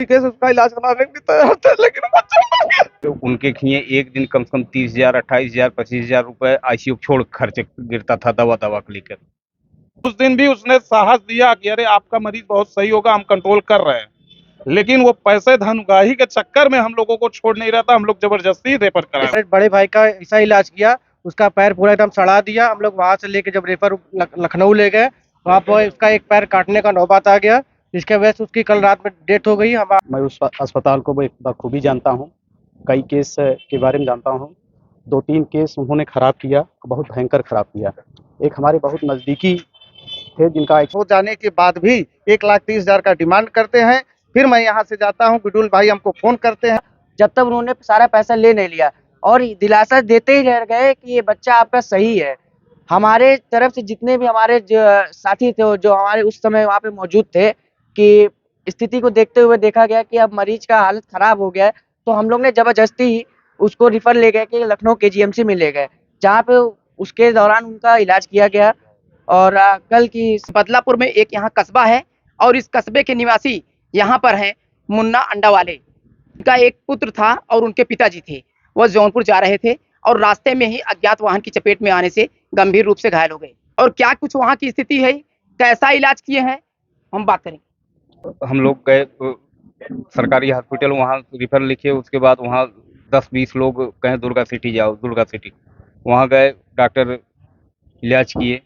तरीके से उसका इलाज कराने के लिए तैयार थे, लेकिन बच्चा मर गया। तो उनके खिए एक दिन कम से कम 30,000, 28,000, 25,000 रुपए आईसीयू छोड़ खर्च गिरता था दवा के लेकर। उस दिन भी उसने साहस दिया कि अरे आपका मरीज बहुत सही होगा, हम कंट्रोल कर रहे हैं, लेकिन वो पैसे धनगाही के चक्कर में हम लोगों को छोड़ नहीं रहा था। हम लोग जबरदस्ती रेफर कराए। बड़े भाई का ऐसा इलाज किया, उसका पैर पूरा एकदम सड़ा दिया। हम लोग वहां से लेके जब रेफर लखनऊ ले गए, वहां पर उसका एक पैर काटने का नौबत आ गया, जिसके वजह से उसकी कल रात में डेथ हो गई। मैं उस अस्पताल को बखूबी जानता हूँ, कई केस के बारे में जानता हूँ। 2-3 केस उन्होंने खराब किया, बहुत भयंकर खराब किया। एक हमारे बहुत नज़दीकी थे जिनका हो जाने के बाद भी 1,30,000 का डिमांड करते हैं। फिर मैं यहाँ से जाता हूँ, बिडुल भाई हमको फोन करते हैं। जब तक उन्होंने सारा पैसा ले नहीं लिया और दिलासा देते ही रह गए कि ये बच्चा आपका सही है। हमारे तरफ से जितने भी हमारे साथी थे जो हमारे उस समय वहाँ पे मौजूद थे, कि स्थिति को देखते हुए देखा गया कि अब मरीज का हालत खराब हो गया है, तो हम लोग ने जबरदस्ती ही उसको रिफर ले गए कि लखनऊ केजीएमसी में ले गए, जहाँ पे उसके दौरान उनका इलाज किया गया। और कल की बदलापुर में एक यहाँ कस्बा है और इस कस्बे के निवासी यहाँ पर हैं मुन्ना अंडा वाले। उनका एक पुत्र था और उनके पिताजी थे। वह जौनपुर जा रहे थे और रास्ते में ही अज्ञात वाहन की चपेट में आने से गंभीर रूप से घायल हो गए। और क्या कुछ वहाँ की स्थिति है, कैसा इलाज किए हैं, हम बात करें। हम लोग गए सरकारी हॉस्पिटल, वहाँ रिफर लिखे। उसके बाद वहाँ 10-20 लोग कहें दुर्गा सिटी जाओ, दुर्गा सिटी। वहाँ गए, डॉक्टर इलाज किए।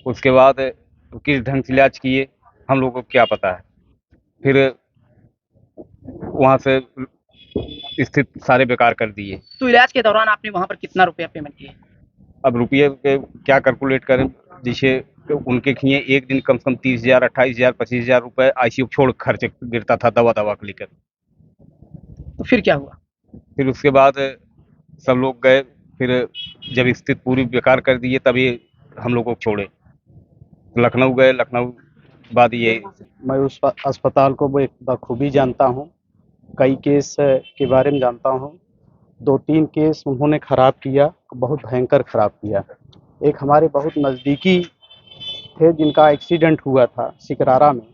उसके बाद किस ढंग से इलाज किए हम लोगों को क्या पता है। फिर वहाँ से स्थित सारे बेकार कर दिए। तो इलाज के दौरान आपने वहाँ पर कितना रुपया पेमेंट किया? अब रुपये के क्या कैलकुलेट करें, जिसे उनके खिए एक दिन कम से कम 30,000, 28,000, 25,000 रुपए आईसीयू छोड़ खर्च गिरता था दवा के लेकर। तो फिर क्या हुआ? फिर उसके बाद सब लोग गए, फिर जब स्थिति पूरी बेकार कर दिए तभी हम लोग को छोड़े। लखनऊ गए, लखनऊ बाद ये मैं उस अस्पताल को बखूबी जानता हूँ, कई केस के बारे में जानता हूँ। 2-3 केस उन्होंने खराब किया, बहुत भयंकर खराब किया। एक हमारे बहुत नज़दीकी थे जिनका एक्सीडेंट हुआ था सिकरारा में।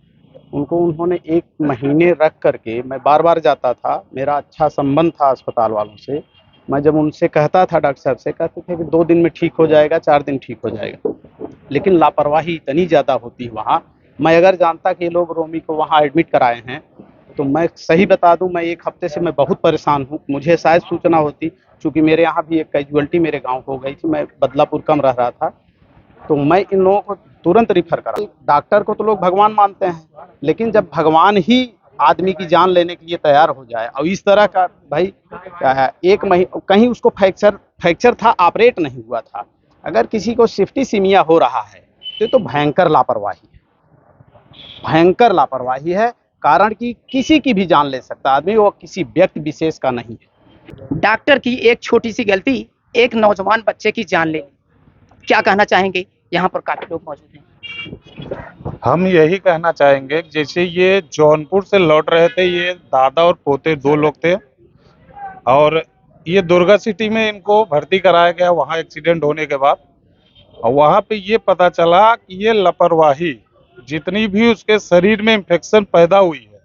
उनको उन्होंने 1 महीने रख करके, मैं बार-बार जाता था, मेरा अच्छा संबंध था अस्पताल वालों से। मैं जब उनसे कहता था, डॉक्टर साहब से कहते थे कि 2 दिन में ठीक हो जाएगा, 4 दिन ठीक हो जाएगा। लेकिन लापरवाही इतनी ज़्यादा होती है वहाँ। मैं अगर जानता कि ये लोग रोमी को वहाँ एडमिट कराए हैं, तो मैं सही बता दूं, मैं 1 हफ्ते से मैं बहुत परेशान हूँ। मुझे शायद सूचना होती, चूँकि मेरे यहाँ भी एक कैजुअल्टी मेरे गाँव हो गई थी, मैं बदलापुर कम रह रहा था, तो मैं इन लोगों को तुरंत रिफ़र करा। डॉक्टर को तो लोग भगवान मानते हैं, लेकिन जब भगवान ही आदमी की जान लेने के लिए तैयार हो जाए और इस तरह का, भाई क्या है, 1 महीने कहीं उसको फ्रैक्चर था, ऑपरेट नहीं हुआ था। अगर किसी को सिफ्टिसीमिया हो रहा है तो ये तो भयंकर लापरवाही है, भयंकर लापरवाही है। कारण कि किसी की भी जान ले सकता आदमी, वो किसी व्यक्ति विशेष का नहीं है। डॉक्टर की एक छोटी सी गलती एक नौजवान बच्चे की जान ले, क्या कहना चाहेंगे? यहाँ पर काफी लोग मौजूद हैं। हम यही कहना चाहेंगे, जैसे ये जौनपुर से लौट रहे थे, ये दादा और पोते 2 लोग थे, और ये दुर्गा सिटी में इनको भर्ती कराया गया वहाँ एक्सीडेंट होने के बाद। और वहाँ पे ये पता चला कि ये लापरवाही, जितनी भी उसके शरीर में इन्फेक्शन पैदा हुई है,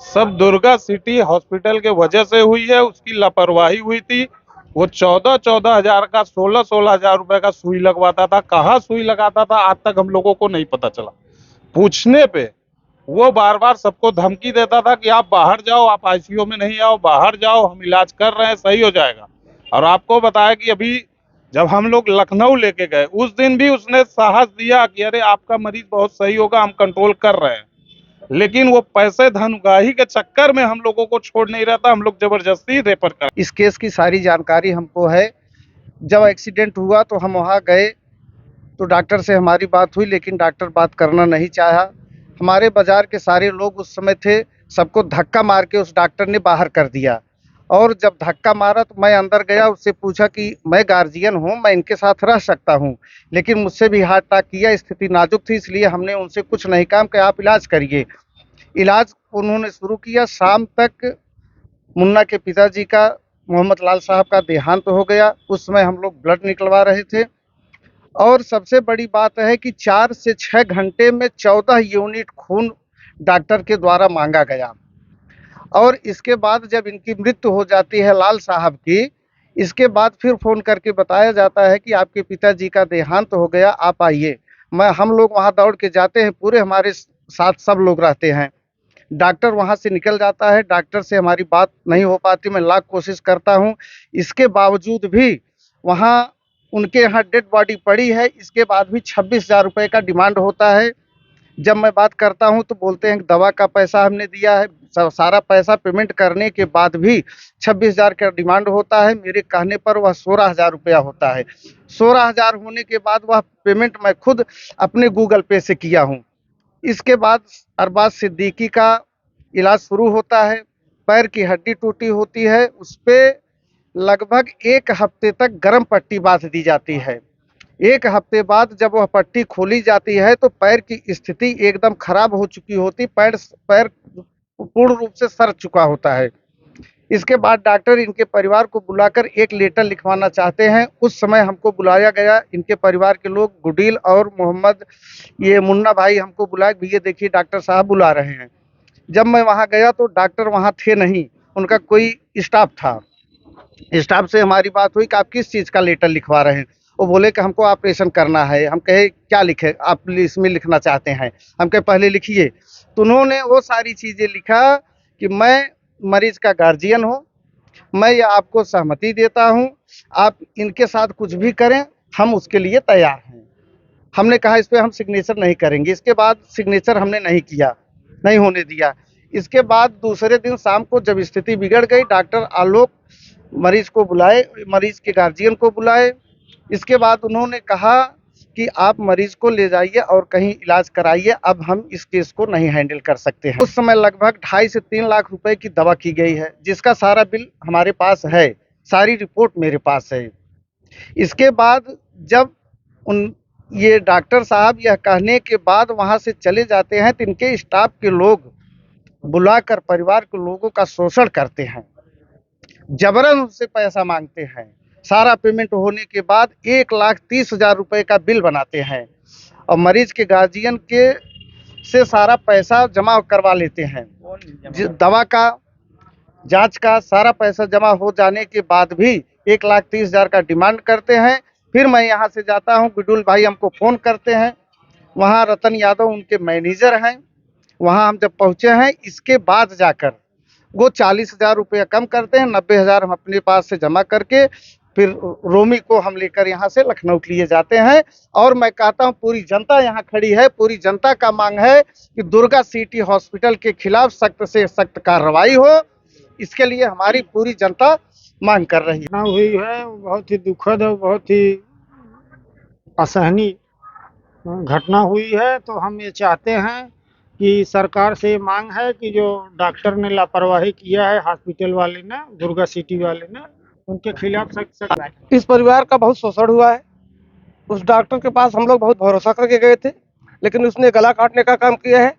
सब दुर्गा सिटी हॉस्पिटल के वजह से हुई है। उसकी लापरवाही हुई थी। वो 14-14 हजार का, 16-16 हजार रुपए का सुई लगवाता था। कहाँ सुई लगाता था आज तक हम लोगों को नहीं पता चला। पूछने पे वो बार बार सबको धमकी देता था कि आप बाहर जाओ, आप आईसीयू में नहीं आओ, बाहर जाओ, हम इलाज कर रहे हैं, सही हो जाएगा। और आपको बताया कि अभी जब हम लोग लखनऊ लेके गए, उस दिन भी उसने साहस दिया कि अरे आपका मरीज बहुत सही होगा, हम कंट्रोल कर रहे हैं, लेकिन वो पैसे धनगाही के चक्कर में हम लोगों को छोड़ नहीं रहा था। हम लोग जबरदस्ती रेफर कर। इस केस की सारी जानकारी हमको है। जब एक्सीडेंट हुआ तो हम वहाँ गए, तो डॉक्टर से हमारी बात हुई, लेकिन डॉक्टर बात करना नहीं चाहा। हमारे बाजार के सारे लोग उस समय थे, सबको धक्का मार के उस डॉक्टर ने बाहर कर दिया। और जब धक्का मारा तो मैं अंदर गया, उससे पूछा कि मैं गार्जियन हूँ, मैं इनके साथ रह सकता हूँ, लेकिन मुझसे भी हाथ टाक किया। स्थिति नाजुक थी, इसलिए हमने उनसे कुछ नहीं कहा कि आप इलाज करिए। इलाज उन्होंने शुरू किया। शाम तक मुन्ना के पिताजी का, मोहम्मद लाल साहब का देहांत हो गया। उस समय हम लोग ब्लड निकलवा रहे थे। और सबसे बड़ी बात है कि 4 से 6 घंटे में 14 यूनिट खून डॉक्टर के द्वारा मांगा गया। और इसके बाद जब इनकी मृत्यु हो जाती है लाल साहब की, इसके बाद फिर फ़ोन करके बताया जाता है कि आपके पिताजी का देहांत हो गया, आप आइए। हम लोग वहाँ दौड़ के जाते हैं, पूरे हमारे साथ सब लोग रहते हैं। डॉक्टर वहाँ से निकल जाता है, डॉक्टर से हमारी बात नहीं हो पाती, मैं लाख कोशिश करता हूँ। इसके बावजूद भी वहाँ उनके यहाँ डेड बॉडी पड़ी है, इसके बाद भी 26,000 रुपये का डिमांड होता है। जब मैं बात करता हूँ तो बोलते हैं कि दवा का पैसा हमने दिया है, सारा पैसा पेमेंट करने के बाद भी 26,000 का डिमांड होता है। मेरे कहने पर वह 16,000 रुपया होता है। 16,000 होने के बाद वह पेमेंट मैं खुद अपने गूगल पे से किया हूँ। इसके बाद अरबाज सिद्दीकी का इलाज शुरू होता है। पैर की हड्डी टूटी होती है, उस पे लगभग 1 हफ्ते तक गर्म पट्टी बांध दी जाती है। 1 हफ्ते बाद जब वह पट्टी खोली जाती है तो पैर की स्थिति एकदम खराब हो चुकी होती, पैर पूर्ण रूप से सड़ चुका होता है। इसके बाद डॉक्टर इनके परिवार को बुलाकर एक लेटर लिखवाना चाहते हैं। उस समय हमको बुलाया गया, इनके परिवार के लोग गुडील और मोहम्मद ये मुन्ना भाई हमको बुलाए, भैया देखिए डॉक्टर साहब बुला रहे हैं। जब मैं वहाँ गया तो डॉक्टर वहाँ थे नहीं, उनका कोई स्टाफ था। स्टाफ से हमारी बात हुई कि आप किस चीज़ का लेटर लिखवा रहे हैं। वो बोले कि हमको ऑपरेशन करना है। हम कहे क्या लिखे आप इसमें लिखना चाहते हैं? हम कहे पहले लिखिए। तो उन्होंने वो सारी चीज़ें लिखा कि मैं मरीज का गार्जियन हूँ, मैं ये आपको सहमति देता हूँ, आप इनके साथ कुछ भी करें, हम उसके लिए तैयार हैं। हमने कहा इस पे हम सिग्नेचर नहीं करेंगे। इसके बाद सिग्नेचर हमने नहीं किया, नहीं होने दिया। इसके बाद दूसरे दिन शाम को जब स्थिति बिगड़ गई, डॉक्टर आलोक मरीज को बुलाए, मरीज के गार्जियन को बुलाए। इसके बाद उन्होंने कहा कि आप मरीज को ले जाइए और कहीं इलाज कराइए, अब हम इस केस को नहीं हैंडल कर सकते हैं। उस समय लगभग 2.5 से 3 लाख रुपए की दवा की गई है, जिसका सारा बिल हमारे पास है, सारी रिपोर्ट मेरे पास है। इसके बाद जब ये डॉक्टर साहब यह कहने के बाद वहां से चले जाते हैं तो इनके स्टाफ के लोग बुलाकर परिवार के लोगों का शोषण करते हैं, जबरन उनसे पैसा मांगते हैं। सारा पेमेंट होने के बाद 1,30,000 रुपए का बिल बनाते हैं और मरीज के गार्जियन के से सारा पैसा जमा करवा लेते हैं। दवा का, जांच का सारा पैसा जमा हो जाने के बाद भी 1,30,000 का डिमांड करते हैं। फिर मैं यहाँ से जाता हूँ, गुडुल भाई हमको फ़ोन करते हैं, वहाँ रतन यादव उनके मैनेजर हैं, वहाँ हम जब पहुँचे हैं, इसके बाद जाकर वो 40,000 रुपया कम करते हैं। 90,000 हम अपने पास से जमा करके फिर रोमी को हम लेकर यहाँ से लखनऊ लिए जाते हैं। और मैं कहता हूँ पूरी जनता यहाँ खड़ी है, पूरी जनता का मांग है कि दुर्गा सिटी हॉस्पिटल के खिलाफ सख्त से सख्त कार्रवाई हो। इसके लिए हमारी पूरी जनता मांग कर रही है। घटना हुई है बहुत ही दुखद और बहुत ही असहनीय घटना हुई है। तो हम ये चाहते हैं कि सरकार से मांग है कि जो डॉक्टर ने लापरवाही किया है, हॉस्पिटल वाले ने, दुर्गा सिटी वाले ने, उनके खिलाफ सख्त। इस परिवार का बहुत शोषण हुआ है। उस डॉक्टर के पास हम लोग बहुत भरोसा करके गए थे, लेकिन उसने गला काटने का काम किया है।